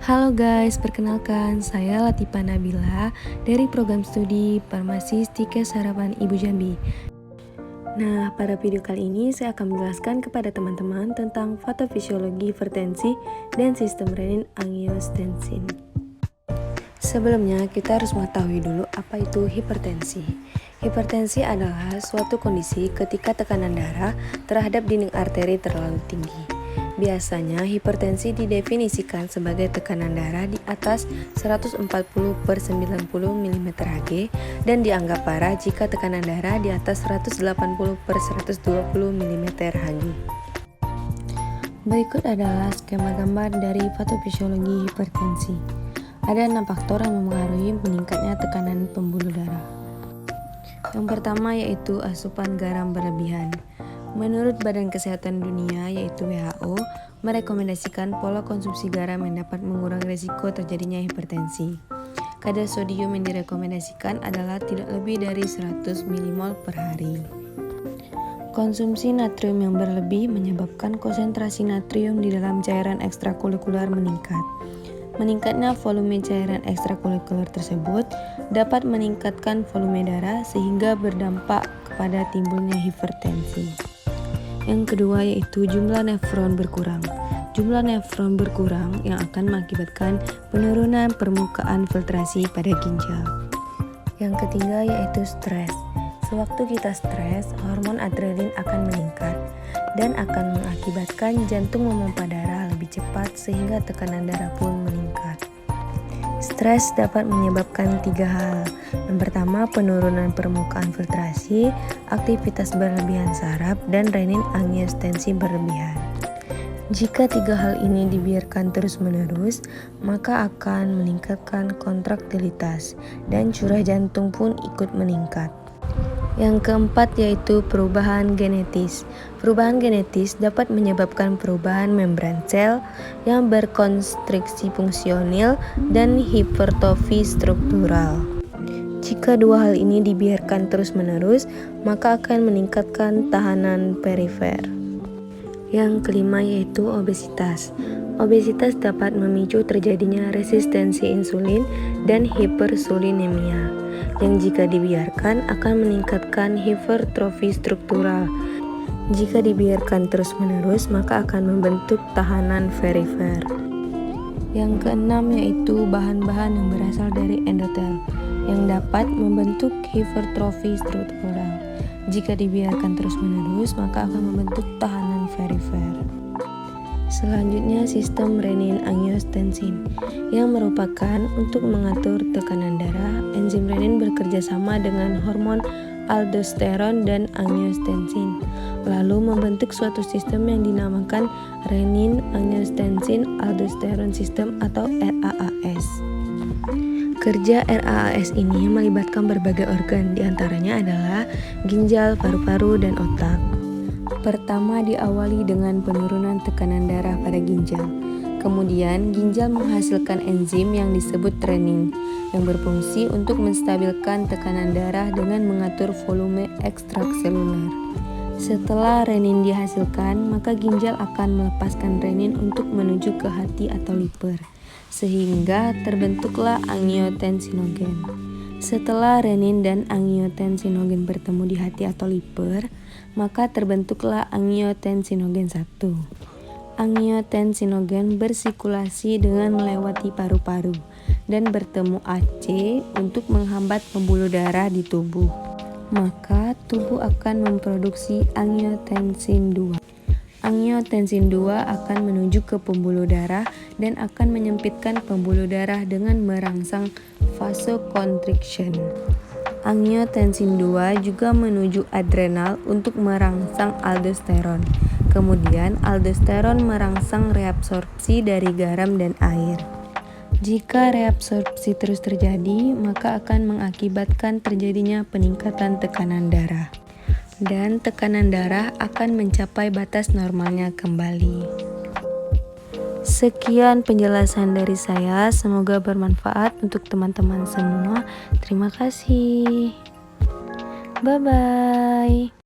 Halo guys, perkenalkan saya Latifa Nabila dari program studi Farmasi Stikes Harapan Ibu Jambi. Nah, pada video kali ini saya akan menjelaskan kepada teman-teman tentang patofisiologi hipertensi dan sistem renin-angiotensin. Sebelumnya, kita harus mengetahui dulu apa itu hipertensi. Hipertensi adalah suatu kondisi ketika tekanan darah terhadap dinding arteri terlalu tinggi. Biasanya hipertensi didefinisikan sebagai tekanan darah di atas 140/90 mmHg dan dianggap parah jika tekanan darah di atas 180/120 mmHg. Berikut adalah skema gambar dari patofisiologi hipertensi. Ada 6 faktor yang mempengaruhi meningkatnya tekanan pembuluh darah. Yang pertama yaitu asupan garam berlebihan. Menurut Badan Kesehatan Dunia yaitu WHO, merekomendasikan pola konsumsi garam yang dapat mengurangi risiko terjadinya hipertensi. Kadar sodium yang direkomendasikan adalah tidak lebih dari 100 mmol per hari. Konsumsi natrium yang berlebih menyebabkan konsentrasi natrium di dalam cairan ekstrakurikuler meningkat. Meningkatnya volume cairan ekstrakurikuler tersebut dapat meningkatkan volume darah sehingga berdampak kepada timbulnya hipertensi. Yang kedua yaitu jumlah nefron berkurang. Jumlah nefron berkurang yang akan mengakibatkan penurunan permukaan filtrasi pada ginjal. Yang ketiga yaitu stres. Sewaktu kita stres, hormon adrenalin akan meningkat dan akan mengakibatkan jantung memompa darah lebih cepat sehingga tekanan darah pun meningkat. Stres dapat menyebabkan 3 hal. Yang pertama, penurunan permukaan filtrasi, aktivitas berlebihan saraf, dan renin-angiotensin berlebihan. Jika 3 hal ini dibiarkan terus-menerus, maka akan meningkatkan kontraktilitas dan curah jantung pun ikut meningkat. Yang keempat yaitu perubahan genetis. Perubahan genetis dapat menyebabkan perubahan membran sel yang berkonstriksi fungsional dan hipertrofi struktural. Jika 2 hal ini dibiarkan terus-menerus, maka akan meningkatkan tahanan perifer. Yang kelima yaitu obesitas. Obesitas dapat memicu terjadinya resistensi insulin dan hipersulinemia, yang jika dibiarkan akan meningkatkan hipertrofi struktural. Jika dibiarkan terus-menerus, maka akan membentuk tahanan perifer. Yang keenam yaitu bahan-bahan yang berasal dari endotel, yang dapat membentuk hipertrofi struktural. Jika dibiarkan terus-menerus, maka akan membentuk tahanan perifer. Selanjutnya sistem renin-angiotensin, yang merupakan untuk mengatur tekanan darah. Enzim renin bekerja sama dengan hormon aldosteron dan angiotensin, lalu membentuk suatu sistem yang dinamakan renin-angiotensin aldosteron system atau RAAS. Kerja RAAS ini melibatkan berbagai organ, diantaranya adalah ginjal, paru-paru, dan otak. Pertama diawali dengan penurunan tekanan darah pada ginjal. Kemudian ginjal menghasilkan enzim yang disebut renin yang berfungsi untuk menstabilkan tekanan darah dengan mengatur volume ekstraseluler. Setelah renin dihasilkan, maka ginjal akan melepaskan renin untuk menuju ke hati atau liver, sehingga terbentuklah angiotensinogen. Setelah renin dan angiotensinogen bertemu di hati atau liver, maka terbentuklah angiotensinogen 1. Angiotensinogen bersirkulasi dengan melewati paru-paru dan bertemu AC untuk menghambat pembuluh darah di tubuh. Maka tubuh akan memproduksi angiotensin 2. Angiotensin 2 akan menuju ke pembuluh darah dan akan menyempitkan pembuluh darah dengan merangsang vasoconstriction. Angiotensin 2 juga menuju adrenal untuk merangsang aldosteron. Kemudian aldosteron merangsang reabsorpsi dari garam dan air. Jika reabsorpsi terus terjadi, maka akan mengakibatkan terjadinya peningkatan tekanan darah. Dan tekanan darah akan mencapai batas normalnya kembali. Sekian penjelasan dari saya, semoga bermanfaat untuk teman-teman semua. Terima kasih. Bye-bye.